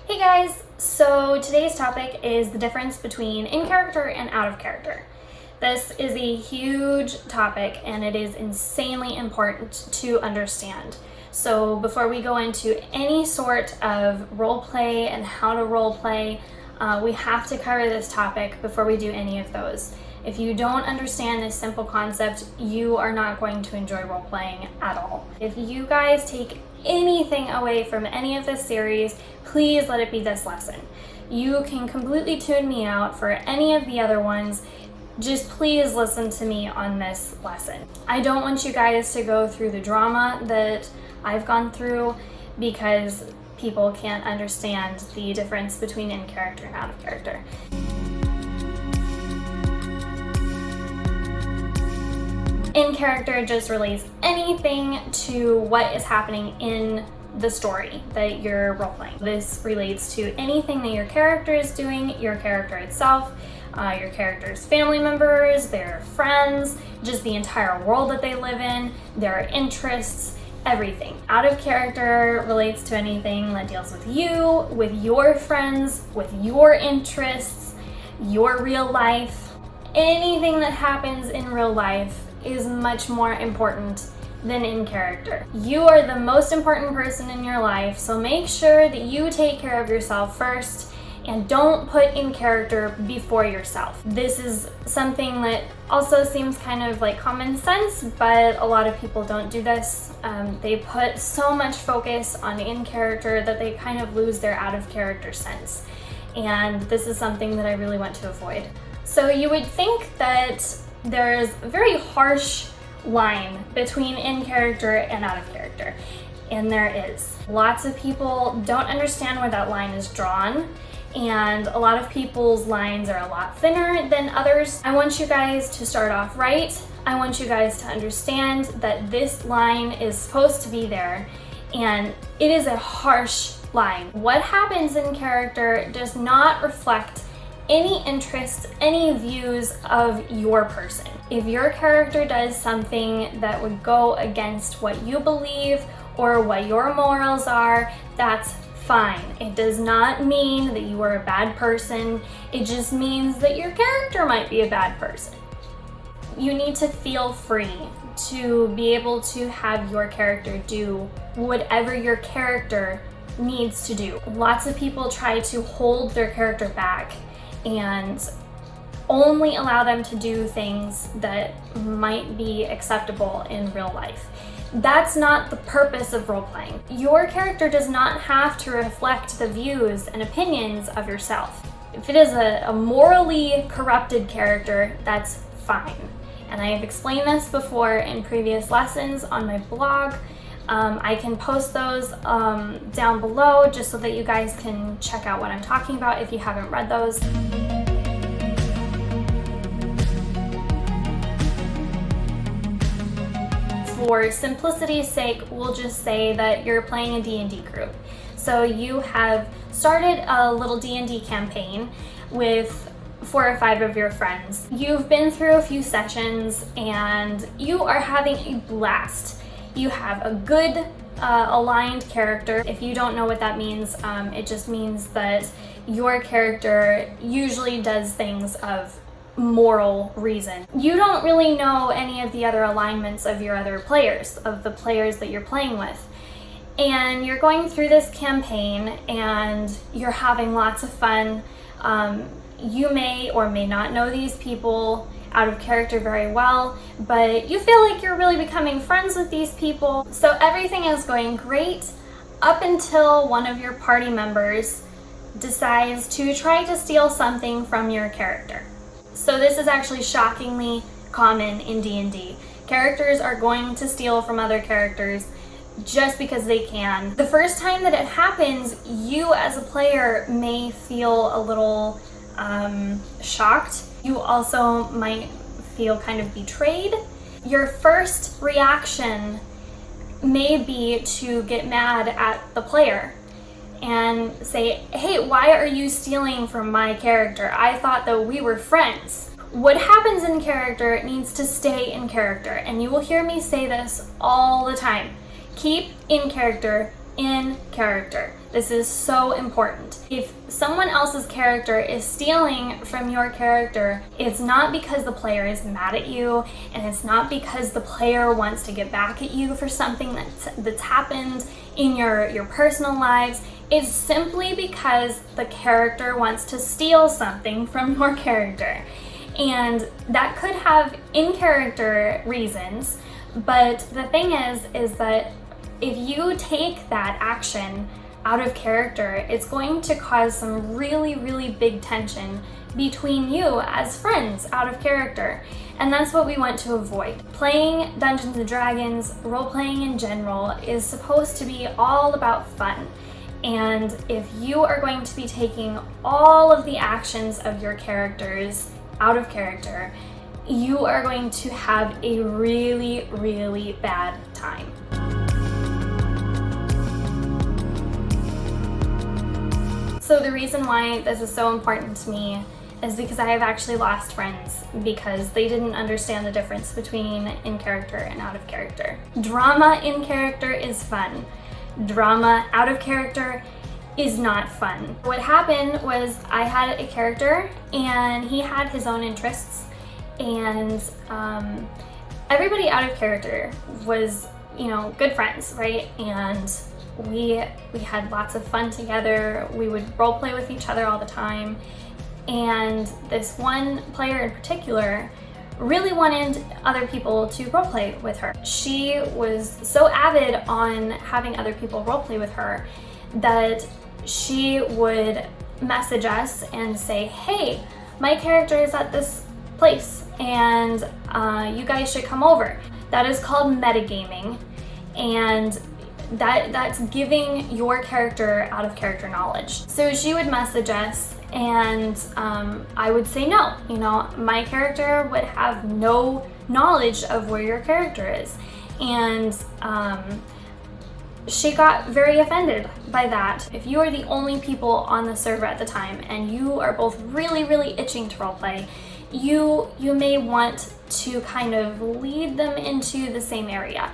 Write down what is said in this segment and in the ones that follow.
Hey guys! So today's topic is the difference between in character and out of character. This is a huge topic and it is insanely important to understand. So before we go into any sort of role play and how to role play, we have to cover this topic before we do any of those. If you don't understand this simple concept, you are not going to enjoy role playing at all. If you guys take anything away from any of this series, please let it be this lesson. You can completely tune me out for any of the other ones. Just please listen to me on this lesson. I don't want you guys to go through the drama that I've gone through because people can't understand the difference between in character and out of character. In character just relates anything to what is happening in the story that you're role-playing. This relates to anything that your character is doing, your character itself, your character's family members, their friends, just the entire world that they live in, their interests, everything. Out of character relates to anything that deals with you, with your friends, with your interests, your real life. Anything that happens in real life is much more important than in character. You are the most important person in your life, so make sure that you take care of yourself first and don't put in character before yourself. This is something that also seems kind of like common sense, but a lot of people don't do this. They put so much focus on in character that they kind of lose their out of character sense. And this is something that I really want to avoid. So you would think that there's a very harsh line between in character and out of character, and there is. Lots of people don't understand where that line is drawn, and a lot of people's lines are a lot thinner than others. I want you guys to start off right. I want you guys to understand that this line is supposed to be there, and it is a harsh line. What happens in character does not reflect any interests, any views of your person. If your character does something that would go against what you believe or what your morals are, that's fine. It does not mean that you are a bad person. It just means that your character might be a bad person. You need to feel free to be able to have your character do whatever your character needs to do. Lots of people try to hold their character back and only allow them to do things that might be acceptable in real life. That's not the purpose of role-playing. Your character does not have to reflect the views and opinions of yourself. If it is a morally corrupted character, that's fine. And I have explained this before in previous lessons on my blog. I can post those down below just so that you guys can check out what I'm talking about if you haven't read those. For simplicity's sake, we'll just say that you're playing a D&D group. So you have started a little D&D campaign with 4 or 5 of your friends. You've been through a few sessions and you are having a blast. You have a good aligned character. If you don't know what that means, it just means that your character usually does things of moral reason. You don't really know any of the other alignments of your other players, of the players that you're playing with. And you're going through this campaign and you're having lots of fun. You may or may not know these people out of character very well, but you feel like you're really becoming friends with these people. So everything is going great up until one of your party members decides to try to steal something from your character. So this is actually shockingly common in D&D. Characters are going to steal from other characters just because they can. The first time that it happens, you as a player may feel a little shocked. You also might feel kind of betrayed. Your first reaction may be to get mad at the player and say, hey, why are you stealing from my character? I thought that we were friends. What happens in character needs to stay in character, and you will hear me say this all the time. Keep in character, in character. This is so important. If someone else's character is stealing from your character, it's not because the player is mad at you, and it's not because the player wants to get back at you for something that's happened in your personal lives. It's simply because the character wants to steal something from your character. And that could have in-character reasons, but the thing is that if you take that action out of character, it's going to cause some really, really big tension between you as friends out of character. And that's what we want to avoid. Playing Dungeons & Dragons, role-playing in general, is supposed to be all about fun. And if you are going to be taking all of the actions of your characters out of character, you are going to have a really, really bad time. So the reason why this is so important to me is because I have actually lost friends because they didn't understand the difference between in character and out of character. Drama in character is fun. Drama out of character is not fun. What happened was I had a character and he had his own interests, and everybody out of character was, you know, good friends, right? And we had lots of fun together. We would role play with each other all the time. And this one player in particular really wanted other people to role play with her. She was so avid on having other people role play with her that she would message us and say, hey, my character is at this place and you guys should come over. That is called metagaming, and that's giving your character out of character knowledge. So she would message us and I would say no. You know, my character would have no knowledge of where your character is. And she got very offended by that. If you are the only people on the server at the time and you are both really, really itching to roleplay, you may want to kind of lead them into the same area.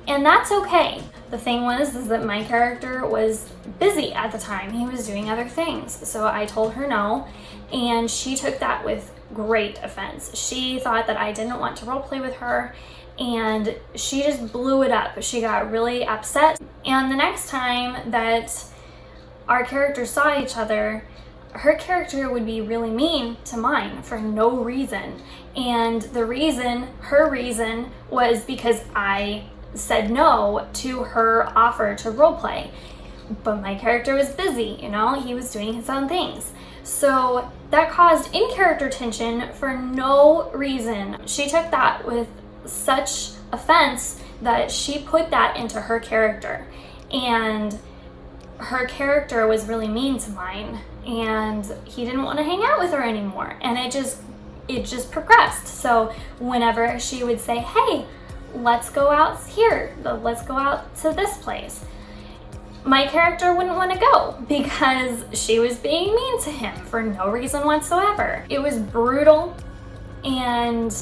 And that's okay. The thing is that my character was busy at the time. He was doing other things. So I told her no, and she took that with great offense. She thought that I didn't want to roleplay with her, and she just blew it up. She got really upset. And the next time that our characters saw each other, her character would be really mean to mine for no reason. And her reason was because I said no to her offer to roleplay. But my character was busy, you know, he was doing his own things. So that caused in-character tension for no reason. She took that with such offense that she put that into her character. And her character was really mean to mine, and he didn't want to hang out with her anymore. And it just progressed. So whenever she would say, hey, let's go out here, let's go out to this place, my character wouldn't want to go because she was being mean to him for no reason whatsoever. It was brutal, and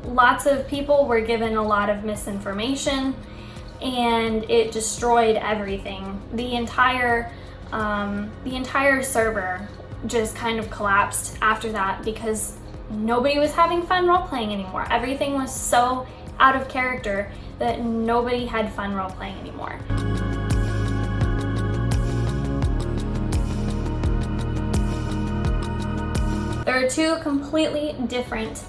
lots of people were given a lot of misinformation, and it destroyed everything. The entire server just kind of collapsed after that because nobody was having fun role-playing anymore. Everything was so out of character that nobody had fun role-playing anymore. There are two completely different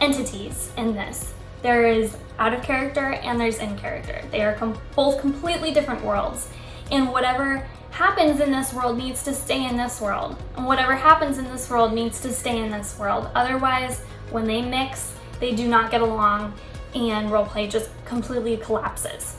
entities in this. There is out of character and there's in character. They are both completely different worlds. And whatever happens in this world needs to stay in this world. And whatever happens in this world needs to stay in this world. Otherwise, when they mix, they do not get along, and roleplay just completely collapses.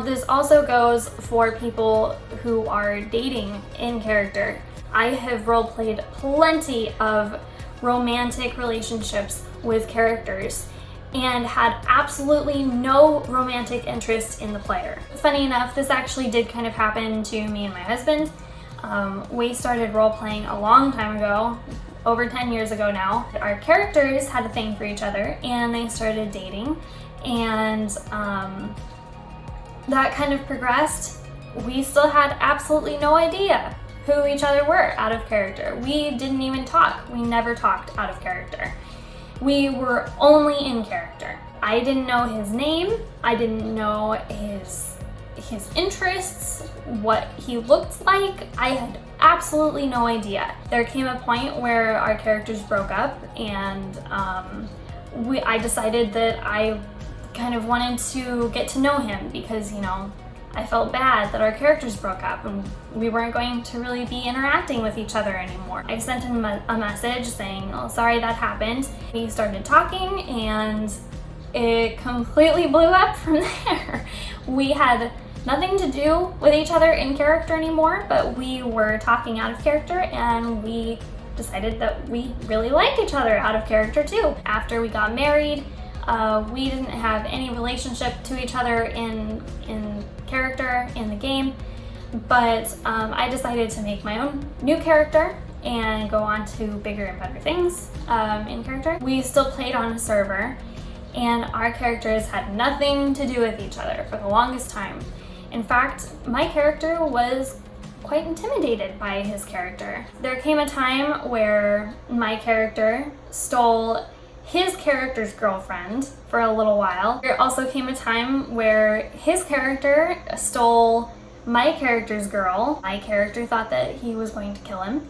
This also goes for people who are dating in character. I have roleplayed plenty of romantic relationships with characters and had absolutely no romantic interest in the player. Funny enough, this actually did kind of happen to me and my husband. We started role-playing a long time ago, over 10 years ago now. Our characters had a thing for each other and they started dating, and that kind of progressed. We still had absolutely no idea who each other were out of character. We didn't even talk. We never talked out of character. We were only in character. I didn't know his name. I didn't know his interests, what he looked like. I had absolutely no idea. There came a point where our characters broke up, and I decided that I kind of wanted to get to know him because, you know, I felt bad that our characters broke up and we weren't going to really be interacting with each other anymore. I sent him a message saying, oh, sorry that happened. We started talking and it completely blew up from there. We had nothing to do with each other in character anymore, but we were talking out of character, and we decided that we really liked each other out of character too. After we got married, we didn't have any relationship to each other in character in the game, but I decided to make my own new character and go on to bigger and better things in character. We still played on a server, and our characters had nothing to do with each other for the longest time. In fact, my character was quite intimidated by his character. There came a time where my character stole his character's girlfriend for a little while. There also came a time where his character stole my character's girl. My character thought that he was going to kill him,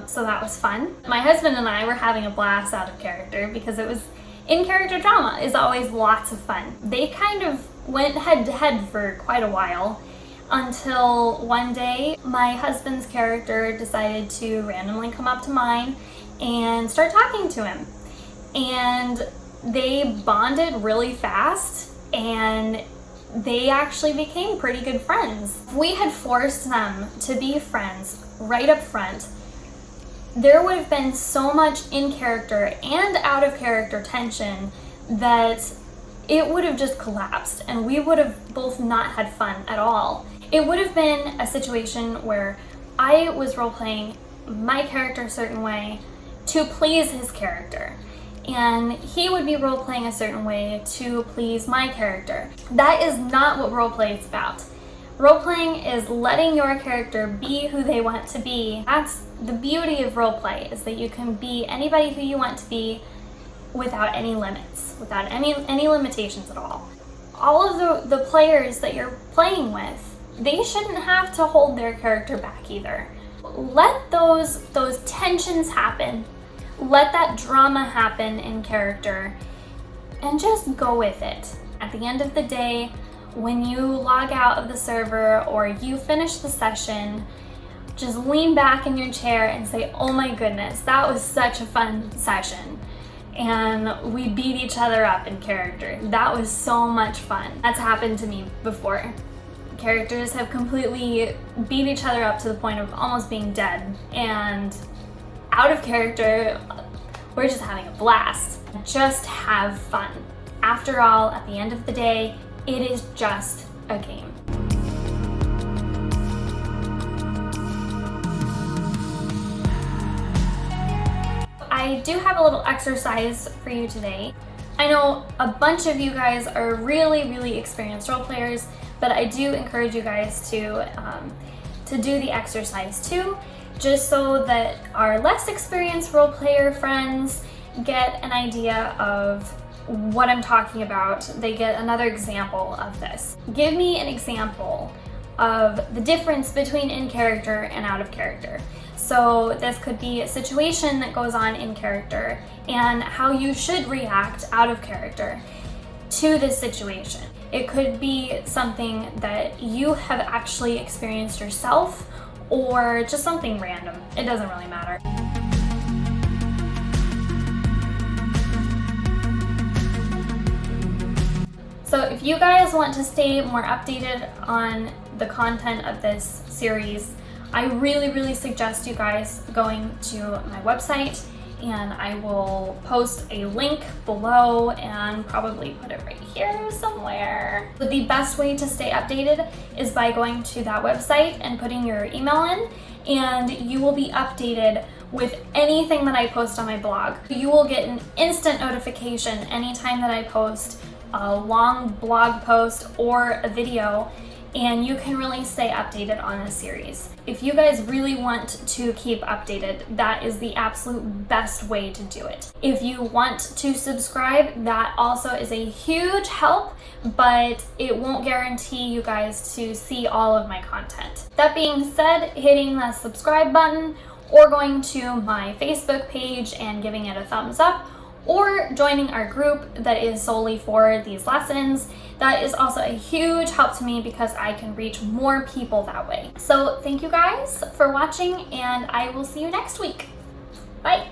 so that was fun. My husband and I were having a blast out of character because it was in-character drama is always lots of fun. They kind of went head-to-head for quite a while until one day my husband's character decided to randomly come up to mine and start talking to him. And they bonded really fast, and they actually became pretty good friends. If we had forced them to be friends right up front, there would have been so much in character and out of character tension that it would have just collapsed, and we would have both not had fun at all. It would have been a situation where I was role-playing my character a certain way to please his character, and he would be role-playing a certain way to please my character. That is not what roleplay is about. Role-playing is letting your character be who they want to be. That's the beauty of roleplay, is that you can be anybody who you want to be without any limits, without any limitations at all. All of the players that you're playing with, they shouldn't have to hold their character back either. Let those tensions happen. Let that drama happen in character, and just go with it. At the end of the day, when you log out of the server or you finish the session, just lean back in your chair and say, oh my goodness, that was such a fun session. And we beat each other up in character. That was so much fun. That's happened to me before. Characters have completely beat each other up to the point of almost being dead. And out of character, we're just having a blast. Just have fun. After all, at the end of the day, it is just a game. I do have a little exercise for you today. I know a bunch of you guys are really experienced role players, but I do encourage you guys to do the exercise too, just so that our less experienced role player friends get an idea of what I'm talking about. They get another example of this. Give me an example of the difference between in character and out of character. So this could be a situation that goes on in character and how you should react out of character to this situation. It could be something that you have actually experienced yourself, or just something random. It doesn't really matter. So if you guys want to stay more updated on the content of this series, I really suggest you guys going to my website, and I will post a link below and probably put it right here somewhere. But the best way to stay updated is by going to that website and putting your email in, and you will be updated with anything that I post on my blog. You will get an instant notification anytime that I post a long blog post or a video, and you can really stay updated on this series. If you guys really want to keep updated, that is the absolute best way to do it. If you want to subscribe, that also is a huge help, but it won't guarantee you guys to see all of my content. That being said, hitting the subscribe button or going to my Facebook page and giving it a thumbs up, or joining our group that is solely for these lessons, that is also a huge help to me because I can reach more people that way. So thank you guys for watching, and I will see you next week. Bye.